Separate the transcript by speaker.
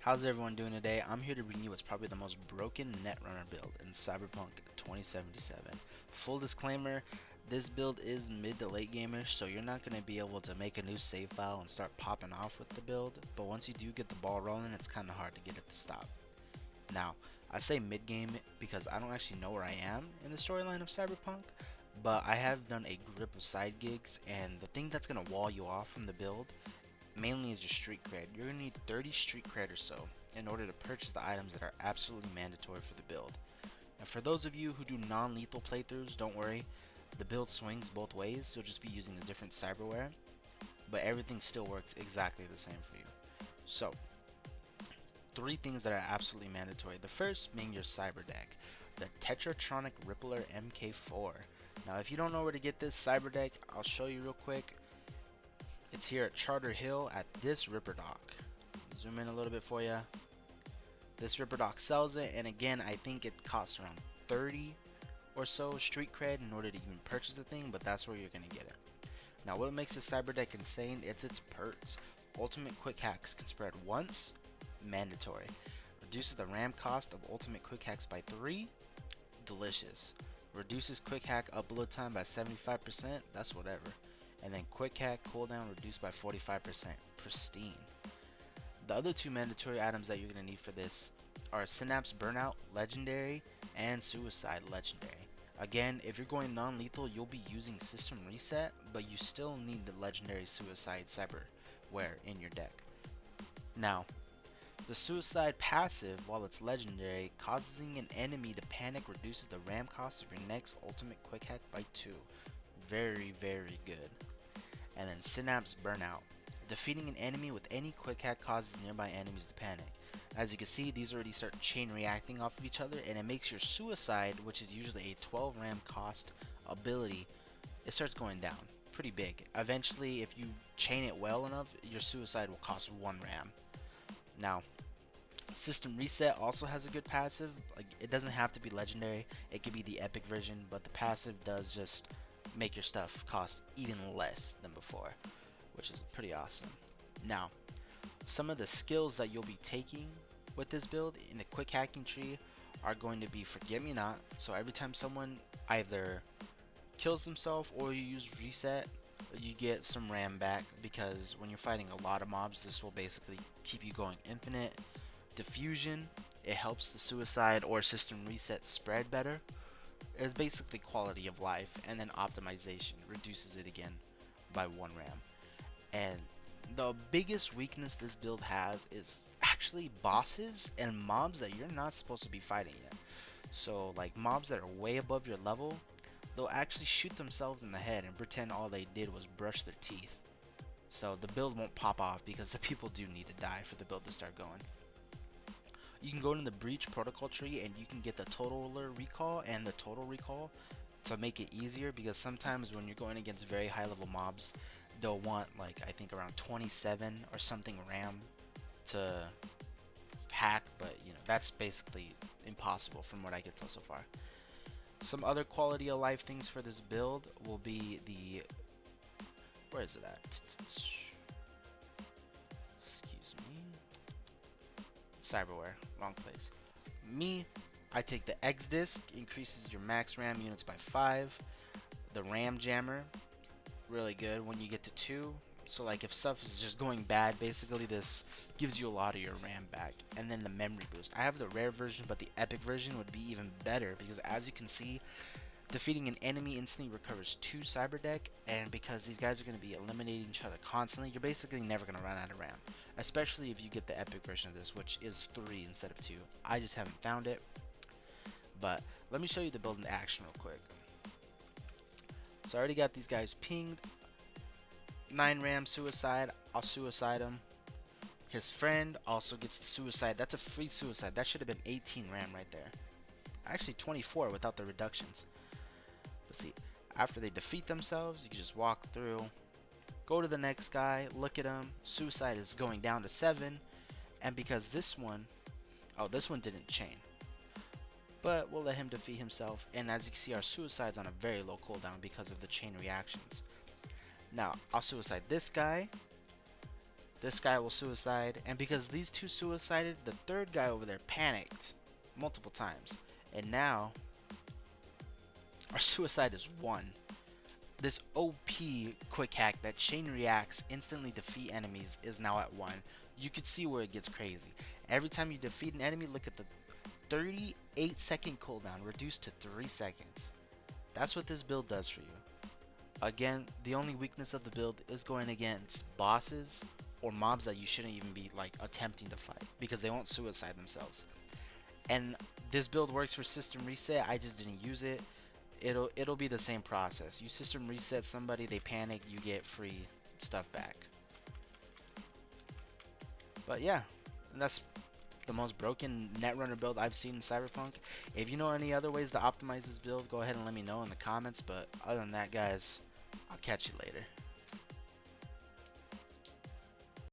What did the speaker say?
Speaker 1: How's everyone doing today? I'm here to bring you what's probably the most broken Netrunner build in Cyberpunk 2077. Full disclaimer, this build is mid to late gamers, so you're not going to be able to make a new save file and start popping off with the build, but once you do get the ball rolling, it's kind of hard to get it to stop. Now, I say mid game because I don't actually know where I am in the storyline of Cyberpunk, but I have done a grip of side gigs, and the thing that's going to wall you off from the build mainly is your street cred. You're going to need 30 street cred or so in order to purchase the items that are absolutely mandatory for the build. And for those of you who do non-lethal playthroughs, don't worry, the build swings both ways. You'll just be using a different cyberware, but everything still works exactly the same for you. So, three things that are absolutely mandatory. The first being your Cyberdeck, the Tetratronic Rippler MK4. Now, if you don't know where to get this Cyberdeck, I'll show you real quick. It's here at Charter Hill at this Ripper Dock. Zoom in a little bit for you. This Ripper Dock sells it, and again, I think it costs around 30 or so street cred in order to even purchase the thing, but that's where you're gonna get it. Now, what makes the Cyberdeck insane? It's its perks. Ultimate quick hacks can spread once, mandatory. Reduces the RAM cost of ultimate quick hacks by 3, delicious. Reduces quick hack upload time by 75%, that's whatever. And then quick hack cooldown reduced by 45%, pristine. The other two mandatory items that you're going to need for this are Synapse Burnout Legendary and Suicide Legendary. Again, if you're going non-lethal, you'll be using System Reset, but you still need the Legendary Suicide Cyberware in your deck. Now, the Suicide passive, while it's legendary, causing an enemy to panic reduces the RAM cost of your next ultimate quick hack by 2. Very, very good. And then Synapse Burnout. Defeating an enemy with any quick hack causes nearby enemies to panic. As you can see, these already start chain reacting off of each other, and it makes your Suicide, which is usually a 12 RAM cost ability, it starts going down pretty big. Eventually, if you chain it well enough, your Suicide will cost 1 RAM. Now, System Reset also has a good passive. Like, it doesn't have to be legendary, it could be the epic version, but the passive does just make your stuff cost even less than before, which is pretty awesome. Now, some of the skills that you'll be taking with this build in the quick hacking tree are going to be Forget Me Not. So every time someone either kills themselves or you use reset, you get some RAM back, because when you're fighting a lot of mobs, this will basically keep you going infinite. Diffusion, it helps the Suicide or System Reset spread better. It's basically quality of life. And then optimization reduces it again by 1 RAM. And the biggest weakness this build has is actually bosses and mobs that you're not supposed to be fighting yet. So like mobs that are way above your level, they'll actually shoot themselves in the head and pretend all they did was brush their teeth. So the build won't pop off because the people do need to die for the build to start going. You can go into the Breach Protocol tree and you can get the Totaler Recall and the Total Recall to make it easier, because sometimes when you're going against very high level mobs, they'll want like I think around 27 or something RAM to hack, but you know, that's basically impossible from what I can tell so far. Some other quality of life things for this build will be the, where is it at? Excuse me. Cyberware, wrong place. I take the X disc, increases your max RAM units by 5. The RAM jammer, really good when you get to 2. So like if stuff is just going bad, basically this gives you a lot of your RAM back. And then the memory boost. I have the rare version, but the epic version would be even better, because as you can see, defeating an enemy instantly recovers 2 Cyberdeck, and because these guys are going to be eliminating each other constantly, you're basically never going to run out of RAM. Especially if you get the epic version of this, which is 3 instead of 2. I just haven't found it. But let me show you the build in action real quick. So I already got these guys pinged. 9 RAM Suicide, I'll Suicide him. His friend also gets the Suicide. That's a free Suicide. That should have been 18 RAM right there. Actually 24 without the reductions. Let's see. After they defeat themselves, you can just walk through, go to the next guy, look at him. Suicide is going down to 7, and because this one didn't chain, but we'll let him defeat himself. And as you can see, our Suicide's on a very low cooldown because of the chain reactions. Now I'll Suicide this guy, This guy will suicide, and because these two suicided, the third guy over there panicked multiple times. And now, our suicide is 1. This OP quick hack that chain reacts instantly defeat enemies is now at 1. You can see where it gets crazy. Every time you defeat an enemy, look at the 38-second cooldown reduced to 3 seconds. That's what this build does for you. Again, the only weakness of the build is going against bosses or mobs that you shouldn't even be like attempting to fight because they won't suicide themselves. And this build works for system reset. I just didn't use it. It'll be the same process. You system reset somebody, they panic, you get free stuff back. But yeah, and that's the most broken Netrunner build I've seen in Cyberpunk. If you know any other ways to optimize this build, go ahead and let me know in the comments. But other than that, guys, I'll catch you later.